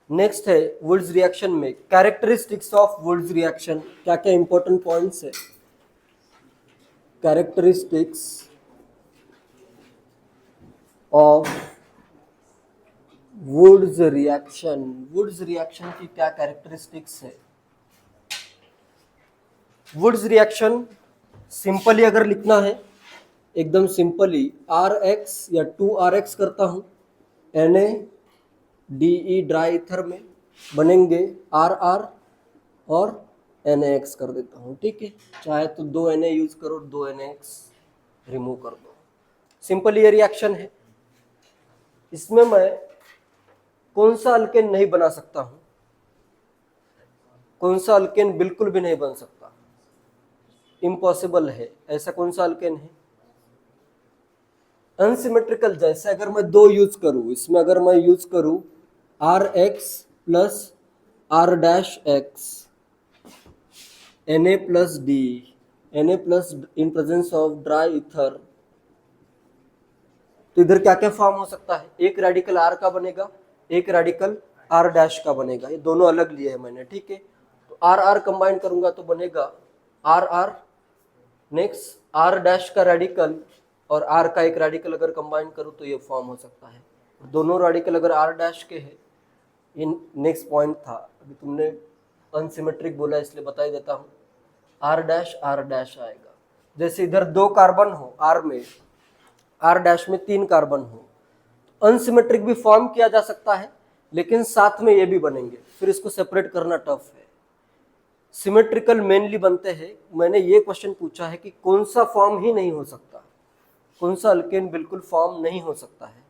Next है Wurtz reaction में characteristics of Wurtz reaction, क्या क्या इंपॉर्टेंट पॉइंट्स है। Characteristics of Wurtz reaction, Wurtz reaction की क्या कैरेक्टरिस्टिक्स है। वुड्स रिएक्शन सिंपली अगर लिखना है, एकदम सिंपली RX या 2RX करता हूं, NaDe ड्राई ईथर में बनेंगे RR और NaX कर देता हूं, ठीक है। चाहे तो 2 Na यूज करो, 2 NaX रिमूव कर दो। सिंपल ये रिएक्शन है। इसमें मैं कौन सा अल्केन नहीं बना सकता हूं, कौन सा अल्केन बिल्कुल भी नहीं बन सकता, इम्पॉसिबल है। ऐसा कौन सा अल्केन है। अनसिमेट्रिकल, जैसे अगर मैं 2 यूज करूं, इसमें अगर मैं यूज करूं RX plus R-X Na plus D, Na plus in presence of dry ether, तो इधर क्या क्या फॉर्म हो सकता है। एक रेडिकल R का बनेगा, एक रेडिकल R- का बनेगा, ये दोनों अलग लिए हैं मैंने, ठीक है। तो R कंबाइन करूंगा तो बनेगा RR। नेक्स्ट R- का रेडिकल और R का एक रेडिकल अगर कंबाइन करूं तो ये फॉर्म हो सकता है। दोनों रेडिकल अगर R- के हैं, इन नेक्स्ट पॉइंट था, अभी तुमने अनसिमेट्रिक बोला इसलिए बता ही देता हूं, R' आएगा। जैसे इधर 2 कार्बन हो R में, R- में 3 कार्बन हो, अनसिमेट्रिक भी फॉर्म किया जा सकता है, लेकिन साथ में ये भी बनेंगे, फिर इसको सेपरेट करना टफ है। सिमेट्रिकल मेनली बनते हैं। मैंने ये क्वेश्चन पूछा है कि कौन सा फॉर्म ही नहीं हो सकता, कौन सा अल्केन बिल्कुल फॉर्म नहीं हो सकता है।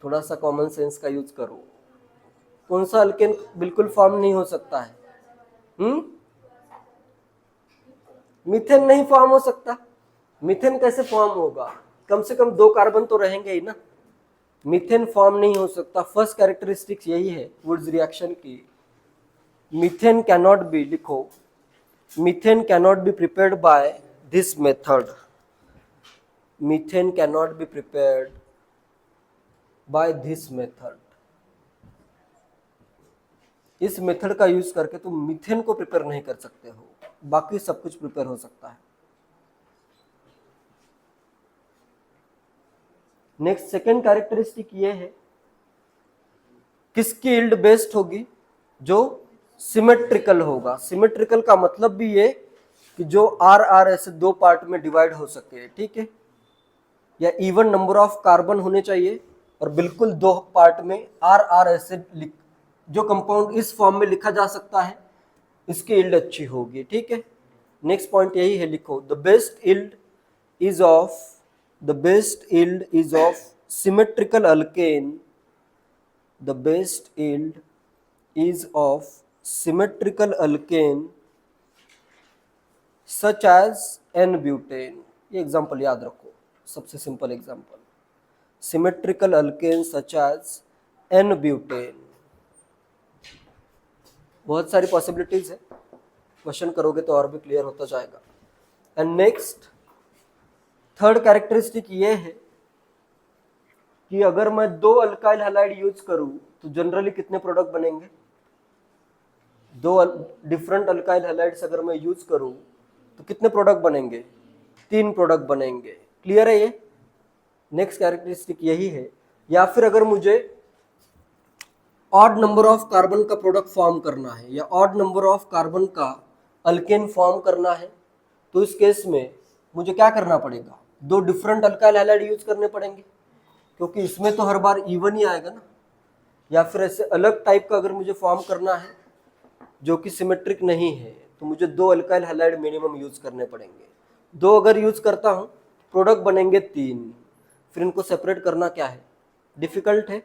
थोड़ा सा कॉमन सेंस का यूज करो, कौन सा अल्केन बिल्कुल फॉर्म नहीं हो सकता है। मीथेन नहीं फॉर्म हो सकता। मीथेन कैसे फॉर्म होगा, कम से कम 2 कार्बन तो रहेंगे ही ना। मीथेन फॉर्म नहीं हो सकता। फर्स्ट कैरेक्टरिस्टिक्स यही है वुड्स रिएक्शन की। मीथेन कैनॉट बी, लिखो, methane cannot be prepared by this method. Methane cannot be prepared by this method. इस मेथड का यूज करके तुम मीथेन को प्रिपेयर नहीं कर सकते हो, बाकी सब कुछ प्रिपेयर हो सकता है। नेक्स्ट सेकेंड कैरेक्टरिस्टिक ये है, किसकी यील्ड बेस्ट होगी, जो सिमेट्रिकल होगा। सिमेट्रिकल का मतलब भी ये कि जो RR ऐसे 2 पार्ट में डिवाइड हो सके, ठीक है, या इवन नंबर ऑफ कार्बन होने चाहिए, और बिल्कुल 2 पार्ट में RR ऐसे जो कंपाउंड इस फॉर्म में लिखा जा सकता है, इसकी यील्ड अच्छी होगी, ठीक है। नेक्स्ट पॉइंट यही है, लिखो, the best yield is of, the best yield is of symmetrical alkane, the best yield is of symmetrical alkane such as N-butane। ये एग्जांपल याद रखो, सबसे simple example, symmetrical alkane such as N-butane। बहुत सारी possibilities है, question करोगे तो और भी क्लियर होता जाएगा। एंड नेक्स्ट थर्ड कैरेक्टरिस्टिक ये है कि अगर मैं 2 अल्काइल हैलाइड यूज करूं तो जनरली कितने प्रोडक्ट बनेंगे। 2 डिफरेंट अल्काइल हैलाइड्स अगर मैं यूज करूं तो कितने प्रोडक्ट बनेंगे, 3 प्रोडक्ट बनेंगे। क्लियर है ये। नेक्स्ट कैरेक्टरिस्टिक यही है। या फिर अगर मुझे ऑड नंबर ऑफ कार्बन का प्रोडक्ट फॉर्म करना है, या ऑड नंबर ऑफ कार्बन का अल्केन फॉर्म करना है, तो इस केस में मुझे क्या करना पड़ेगा, 2 डिफरेंट अल्काइल हैलाइड यूज करने पड़ेंगे, क्योंकि इसमें तो हर बार इवन ही आएगा ना। या फिर ऐसे अलग टाइप का अगर मुझे फॉर्म करना है जो कि सिमेट्रिक नहीं है, तो मुझे 2 अल्काइल हैलाइड मिनिमम यूज करने पड़ेंगे। 2 अगर यूज करता हूं, प्रोडक्ट बनेंगे 3, फिर इनको सेपरेट करना क्या है, डिफिकल्ट है।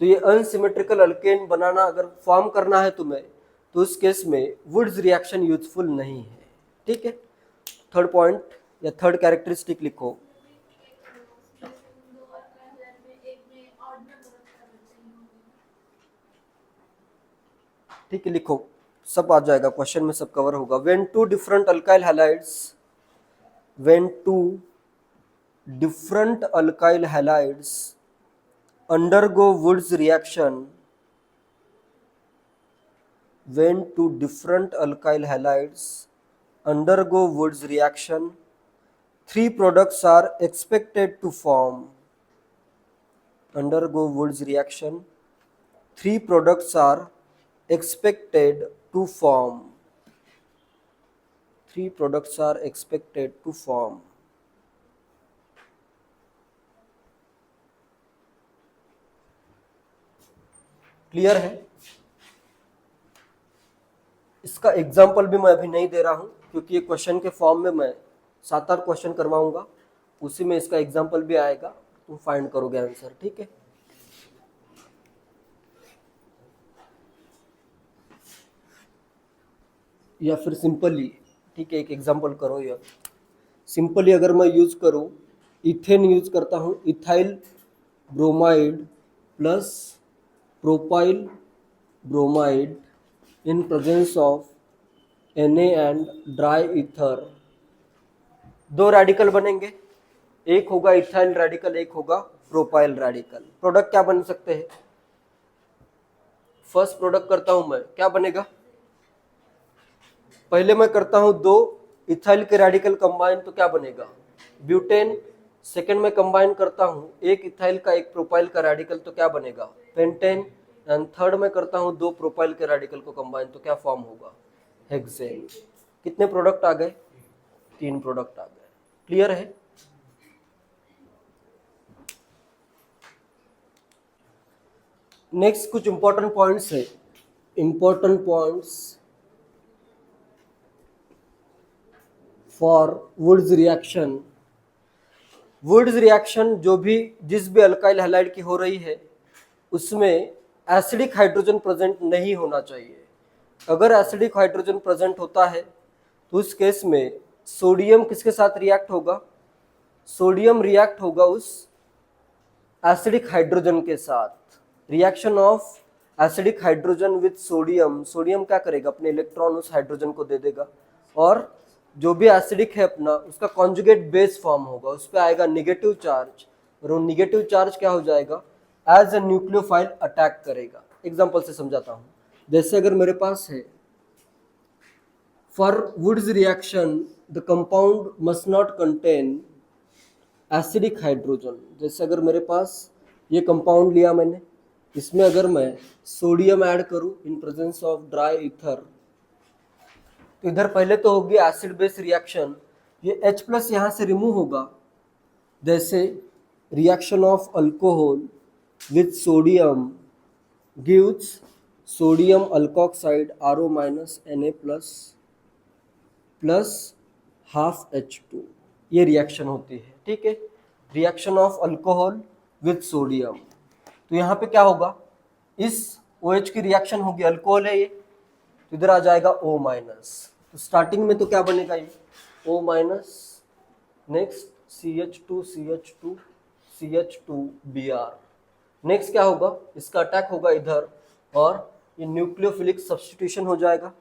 तो ये अनसिमेट्रिकल अल्केन बनाना अगर फॉर्म करना है तुम्हें, तो उस केस में वुड्स रिएक्शन यूजफुल नहीं है, ठीक है। थर्ड पॉइंट या थर्ड कैरेक्टरिस्टिक लिखो, ठीक है, लिखो, सब आ जाएगा क्वेश्चन में, सब कवर होगा। When 2 different alkyl halides, when 2 different alkyl halides undergo Wood's reaction when two different alkyl halides undergo Wood's reaction, three products are expected to form. Undergo Wood's reaction, three products are expected to form. Three products are expected to form. Clear है? इसका example भी मैं अभी नहीं दे रहा हूं क्योंकि ये क्वेश्चन के फॉर्म में मैं 7-8 क्वेश्चन करवाऊंगा, उसी में इसका एग्जाम्पल भी आएगा, तुम फाइंड करोगे आंसर, ठीक है? या फिर सिंपली, ठीक है, एक एग्जाम्पल करो। या सिंपली अगर मैं यूज करूं, इथेन यूज करता हूं, ethyl bromide plus propyl bromide in presence of Na and dry ether, दो रेडिकल बनेंगे, एक होगा इथाइल रेडिकल, एक होगा प्रोपाइल रेडिकल। प्रोडक्ट क्या बन सकते हैं? फर्स्ट प्रोडक्ट करता हूं मैं, क्या बनेगा? पहले मैं करता हूं दो इथाइल के रेडिकल कंबाइन, तो क्या बनेगा? ब्यूटेन। सेकेंड में कंबाइन करता हूं एक इथाइल का एक प्रोपाइल का रेडिकल, तो क्या बनेगा? पेंटेन। एंड थर्ड में करता हूं दो प्रोपाइल के रेडिकल को कंबाइन, तो क्या फॉर्म होगा? हेक्सेन। कितने प्रोडक्ट आ गए? 3 प्रोडक्ट आ गए। क्लियर है? नेक्स्ट कुछ इंपॉर्टेंट पॉइंट्स है। Important points for Wurtz reaction. Wurtz reaction जो भी जिस भी अल्काइल हैलाइड की हो रही है उसमें एसिडिक हाइड्रोजन प्रेजेंट नहीं होना चाहिए। अगर एसिडिक हाइड्रोजन प्रेजेंट होता है तो उस केस में सोडियम किसके साथ रिएक्ट होगा? सोडियम रिएक्ट होगा उस एसिडिक हाइड्रोजन के साथ। Reaction of acidic hydrogen with sodium, sodium क्या करेगा? अपने इलेक्ट्रॉन उस हाइड्रोजन को दे देगा और जो भी एसिडिक है अपना उसका कॉन्जुगेट बेस फॉर्म होगा, उस पर आएगा निगेटिव चार्ज, और वो निगेटिव चार्ज क्या हो जाएगा? एज ए न्यूक्लियोफाइल अटैक करेगा। एग्जांपल से समझाता हूं। जैसे अगर मेरे पास है for Wurtz reaction the compound must not contain acidic hydrogen. जैसे अगर मेरे पास ये कंपाउंड लिया मैंने, इसमें अगर मैं सोडियम ऐड करूं in presence of dry ether, तो इधर पहले तो होगी एसिड बेस रिएक्शन, ये H+ यहां से रिमूव होगा। जैसे reaction of alcohol with sodium gives sodium alkoxide RO minus Na plus half H2, ये रिएक्शन होती है, ठीक है? Reaction of alcohol with sodium. तो यहाँ पे क्या होगा? इस OH की रिएक्शन होगी, अल्कोहल है ये, तो इधर आ जाएगा O-। तो स्टार्टिंग में तो क्या बनेगा? ये O-। Next CH2 CH2 CH2Br। Next क्या होगा? इसका अटैक होगा इधर और ये न्यूक्लियोफिलिक सब्स्टिट्यूशन हो जाएगा।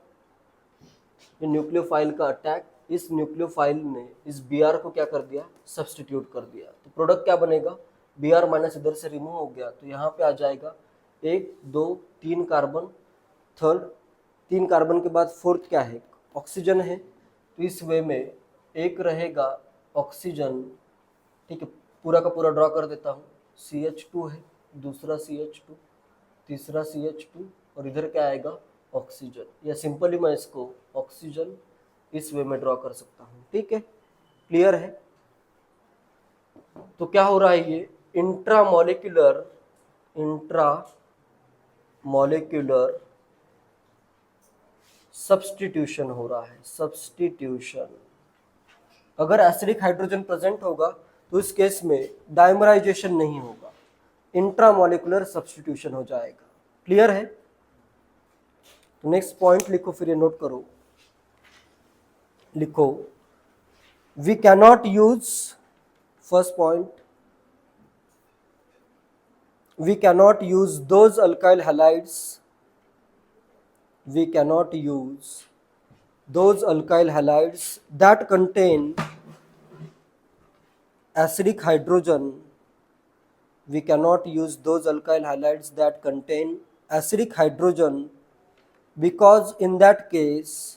ये न्यूक्लियोफाइल का अटैक, इस न्यूक्लियोफाइल ने इस Br को क्या कर दिया? सब्स्टिट्यूट कर दिया। तो प्रोडक्ट क्या बनेगा? Br- इधर से रिमूव हो गया, तो यहाँ पे आ जाएगा 1 2 3 कार्बन, थर्ड 3 कार्बन के बाद फोर्थ क्या है? ऑक्सीजन है। तो इस वे में एक रहेगा ऑक्सीजन, ठीक है? पूरा का पूरा ड्रॉ कर देता हूँ। CH2 है, दूसरा CH2, तीसरा CH2 और इधर क्या आएगा? ऑक्सीजन। या सिंपली मैं इसको ऑक्सीजन इस वे में ड्रॉ कर सकता हूँ, ठीक है? क्लियर है? तो क्या हो रहा है? ये इंट्रामोलिक्यूलर सब्स्टिट्यूशन हो रहा है, सब्स्टिट्यूशन। अगर एसिडिक हाइड्रोजन प्रेजेंट होगा तो इस केस में डाइमराइजेशन नहीं होगा, इंट्रामोलिकुलर सब्स्टिट्यूशन हो जाएगा। क्लियर है? तो नेक्स्ट पॉइंट लिखो, फिर ये नोट करो। लिखो, we cannot use, first point, we cannot use those alkyl halides, we cannot use those alkyl halides that contain acidic hydrogen we cannot use those alkyl halides that contain acidic hydrogen, because in that case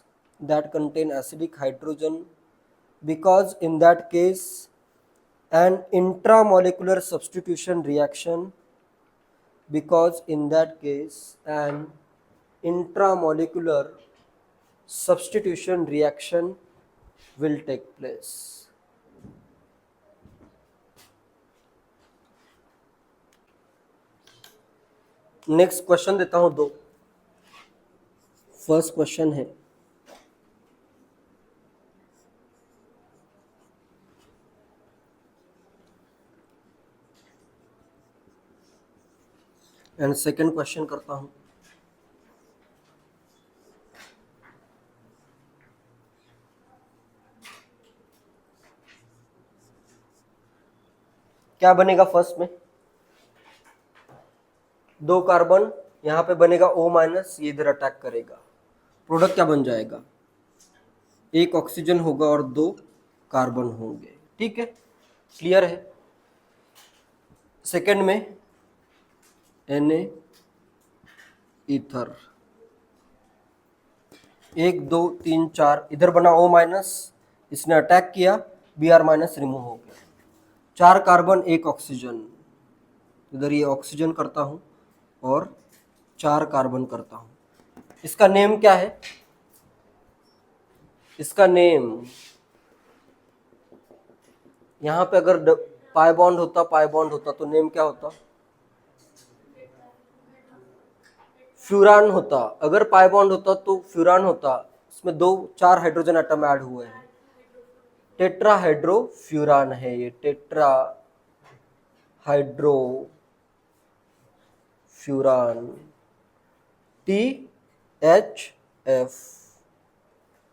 an intramolecular substitution reaction will take place. Next question देता हूं दो. First question है, and second question करता हूं. क्या बनेगा first में? 2 carbon यहां पे बनेगा O-, ये इधर अटैक करेगा. प्रोडक्ट क्या बन जाएगा? 1 ऑक्सीजन होगा और 2 कार्बन होंगे. ठीक है, क्लियर है. सेकंड में Na ईथर, 1 2 3 4 इधर बना O-, इसने अटैक किया, Br- रिमूव हो गया. 4 कार्बन 1 ऑक्सीजन, इधर ये ऑक्सीजन करता हूं और 4 कार्बन करता हूं. इसका नेम क्या है? इसका नेम, यहां पे अगर पाई बॉन्ड होता तो नेम क्या होता? फ्यूरान होता. अगर पाई बॉन्ड होता तो फ्यूरान होता. इसमें 4 हाइड्रोजन एटम ऐड हुए हैं. टेट्राहाइड्रोफ्यूरान है ये, टेट्राहाइड्रोफ्यूरान, THF,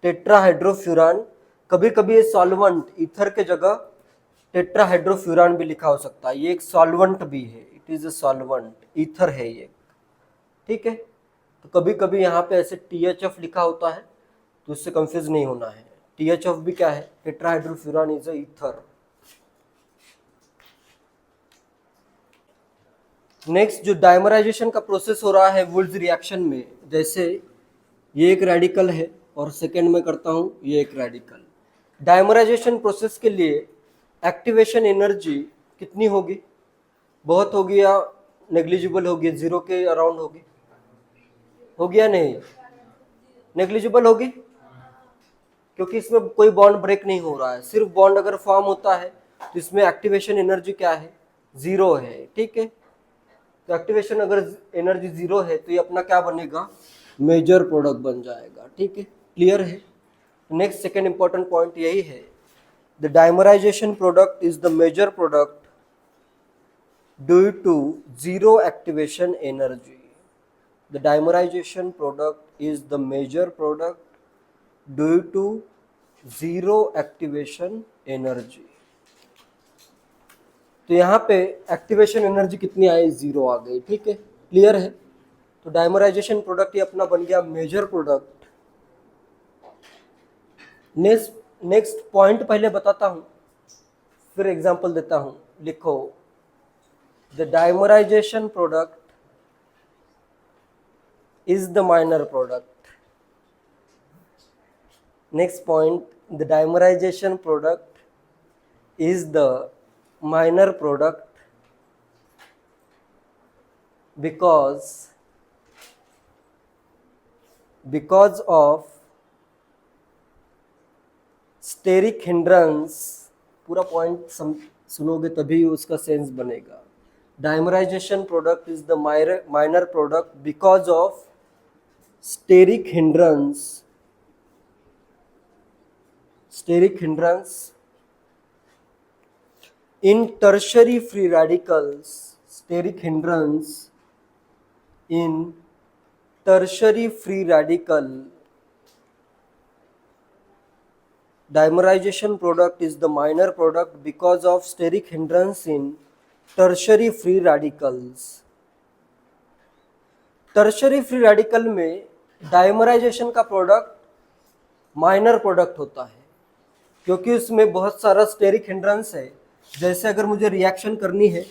टेट्राहाइड्रोफ्यूरान. कभी कभी ये सॉल्वेंट, ईथर के जगह टेट्राहाइड्रोफ्यूरान भी लिखा हो सकता है. ये एक सॉल्वेंट भी है, it is a solvent, ether है ये. ठीक है, तो कभी कभी यहाँ पे ऐसे THF लिखा होता है, तो इससे कंफ्यूज नहीं होना है. THF भी क्या है? टेट्राहाइड्रोफ्यूरान इज अ ईथर. नेक्स्ट, जो डायमराइजेशन का प्रोसेस हो रहा है वुल्स रिएक्शन में, जैसे ये एक रेडिकल है और सेकेंड में करता हूं ये एक रेडिकल. डायमराइजेशन प्रोसेस के लिए एक्टिवेशन एनर्जी कितनी होगी? बहुत होगी या नेग्लिजिबल होगी? 0 के अराउंड होगी? होगी या नहीं? नेग्लिजिबल होगी, क्योंकि इसमें कोई बॉन्ड ब्रेक नहीं हो रहा है. सिर्फ बॉन्ड अगर फॉर्म होता है तो इसमें एक्टिवेशन एनर्जी क्या है? 0 है. ठीक है, तो एक्टिवेशन अगर एनर्जी 0 है तो ये अपना क्या बनेगा? मेजर प्रोडक्ट बन जाएगा. ठीक है, क्लियर है. नेक्स्ट सेकेंड इंपॉर्टेंट पॉइंट यही है, the dimerization product is the major product due to 0 activation energy. The dimerization product is the major product due to 0 activation energy. तो यहाँ पे एक्टिवेशन एनर्जी कितनी आई? 0 आ गई. ठीक है, क्लियर है. तो डायमराइजेशन प्रोडक्ट ये अपना बन गया मेजर प्रोडक्ट. नेक्स्ट पॉइंट पहले बताता हूँ, फिर एग्जांपल देता हूँ. लिखो, the dimerization product is the minor product. Next point, the dimerization product is the minor product because of steric hindrance. पूरा पॉइंट सुनोगे तभी उसका सेंस बनेगा. Dimerization product is the minor product because of steric hindrance in tertiary free radicals. Steric hindrance in tertiary free radical. Dimerization product is the minor product because of steric hindrance in tertiary free radicals. Tertiary free radical में dimerisation का product minor product होता है, क्योंकि उसमें बहुत सारा steric hindrance है. जैसे अगर मुझे रिएक्शन करनी है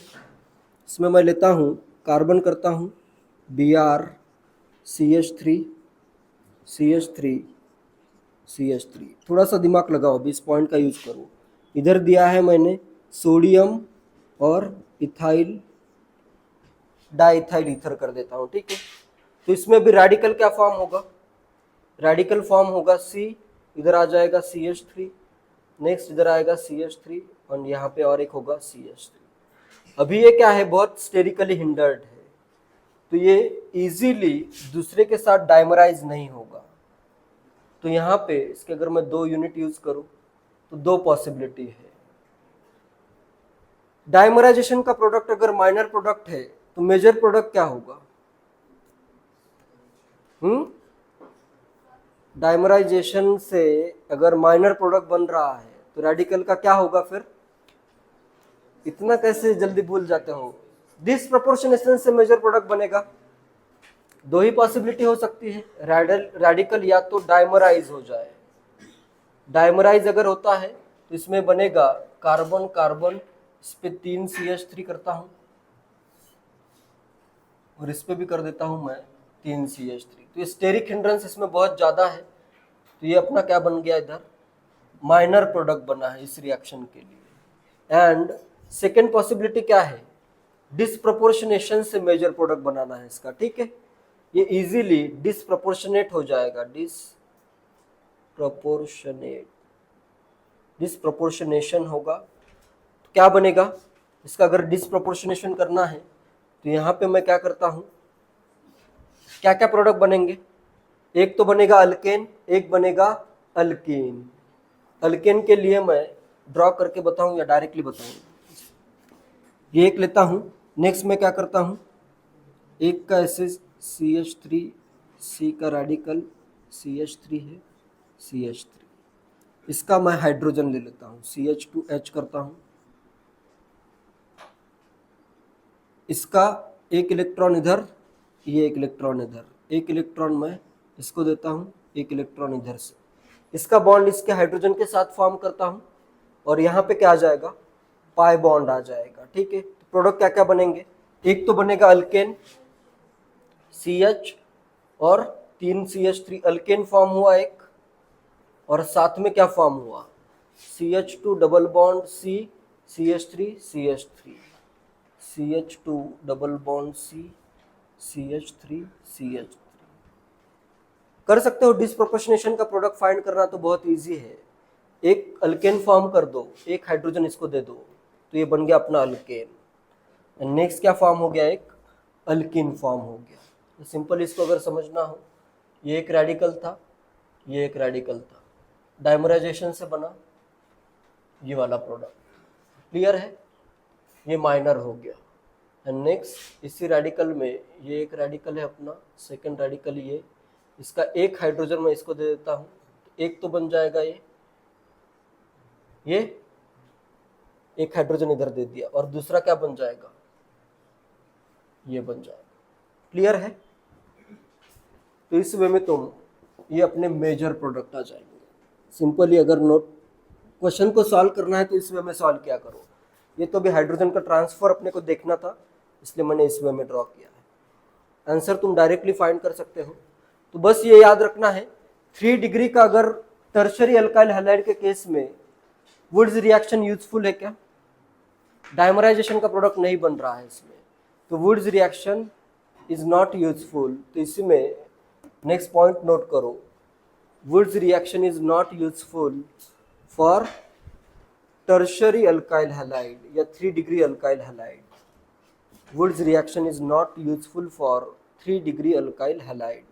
इसमें मैं लेता हूँ कार्बन, करता हूँ Br CH3 CH3 CH3। थोड़ा सा दिमाग लगाओ, अभी इस पॉइंट का यूज करो। इधर दिया है मैंने सोडियम और इथाइल डाइथाइल ईथर कर देता हूँ, ठीक है। तो इसमें भी रेडिकल क्या फॉर्म होगा, रेडिकल फॉर्म होगा C, इधर आ जाएगा CH3, नेक्स्ट इधर आएगा CH3 और यहाँ पे और एक होगा CH3। अभी ये क्या है, बहुत स्टेरिकली हिंडर्ड है, तो ये इजीली दूसरे के साथ डाइमराइज नहीं होगा। तो यहाँ पे इसके अगर मैं 2 यूनिट यूज करूं तो 2 पॉसिबिलिटी है। डाइमराइजेशन का प्रोडक्ट अगर माइनर प्रोडक्ट है तो मेजर प्रोडक्ट क्या होगा, डाइमराइजेशन से अगर माइनर प्रोडक्ट बन रहा है तो रेडिकल का क्या होगा फिर, इतना कैसे जल्दी भूल जाते हो। डिसप्रपोर्शनेशन से मेजर प्रोडक्ट बनेगा। 2 ही पॉसिबिलिटी हो सकती है, रेडिकल या तो डाइमराइज हो जाए, डाइमराइज अगर होता है तो इसमें बनेगा कार्बन कार्बन, इस पे 3 CH3 करता हूं और इस पे भी कर देता हूं मैं 3 CH3। तो स्टेरिक हिंड्रेंस इसमें बहुत ज्यादा है, तो ये अपना क्या बन गया, इधर माइनर प्रोडक्ट बना है इस रिएक्शन के लिए। एंड सेकेंड पॉसिबिलिटी क्या है, डिसप्रपोर्शनेशन से मेजर प्रोडक्ट बनाना है इसका, ठीक है। ये इजीली डिसप्रपोर्शनेट हो जाएगा, डिसप्रपोर्शनेशन होगा। तो क्या बनेगा इसका, अगर डिसप्रपोर्शनेशन करना है तो यहाँ पे मैं क्या करता हूँ, क्या क्या प्रोडक्ट बनेंगे, एक तो बनेगा अल्केन, एक बनेगा अल्कीन। अल्केन के लिए मैं ड्रॉ करके बताऊं या डायरेक्टली बताऊं, ये एक लेता हूं। नेक्स्ट मैं क्या करता हूं, एक का ऐसे CH3, C का रेडिकल CH3 है, CH3, इसका मैं हाइड्रोजन ले लेता हूं, CH2H करता हूं। इसका एक इलेक्ट्रॉन इधर, ये एक इलेक्ट्रॉन इधर, एक इलेक्ट्रॉन मैं इसको देता हूं, एक इलेक्ट्रॉन इधर से, इसका बॉन्ड इसके हाइड्रोजन के साथ फॉर्म करता हूं और यहाँ पे क्या आ जाएगा, पाई बॉन्ड आ जाएगा, ठीक है। तो प्रोडक्ट क्या क्या बनेंगे, एक तो बनेगा अल्केन CH और 3 CH3, अल्केन फॉर्म हुआ एक, और साथ में क्या फॉर्म हुआ, CH2 double bond C CH3 CH3, CH2 double bond C CH3 CH3। कर सकते हो। डिसप्रोपोर्शनेशन का प्रोडक्ट फाइंड करना तो बहुत इजी है, एक अल्केन फॉर्म कर दो, एक हाइड्रोजन इसको दे दो, तो ये बन गया अपना अल्केन। नेक्स्ट क्या फॉर्म हो गया, एक अल्कीन फॉर्म हो गया। तो सिंपल इसको अगर समझना हो, ये एक रेडिकल था, ये एक रेडिकल था, डाइमराइजेशन से बना ये वाला प्रोडक्ट, क्लियर है, ये माइनर हो गया। एंड नेक्स्ट इसी रेडिकल में ये एक रेडिकल है अपना, सेकंड रेडिकल ये, इसका एक हाइड्रोजन मैं इसको दे देता हूँ, तो एक तो बन जाएगा ये एक हाइड्रोजन इधर दे दिया, और दूसरा क्या बन जाएगा, ये बन जाएगा, क्लियर है। तो इस वे में तुम ये अपने मेजर प्रोडक्ट आ जाएंगे। सिंपली अगर नोट क्वेश्चन को सॉल्व करना है तो इस वे में सॉल्व किया करो। ये तो भी हाइड्रोजन का ट्रांसफर अपने को देखना था, इसलिए मैंने इस वे में ड्रॉ किया है। आंसर तुम डायरेक्टली फाइंड कर सकते हो। तो बस ये याद रखना है, 3 डिग्री का अगर टर्शरी अल्काइल हैलाइड के केस में वुड्स रिएक्शन यूजफुल है क्या, डाइमराइजेशन का प्रोडक्ट नहीं बन रहा है इसमें, तो Wurtz reaction is not useful. तो इसमें नेक्स्ट पॉइंट नोट करो, Wurtz reaction is not useful for tertiary alkyl halide या 3 degree alkyl halide. Wurtz reaction is not useful for 3 degree alkyl halide.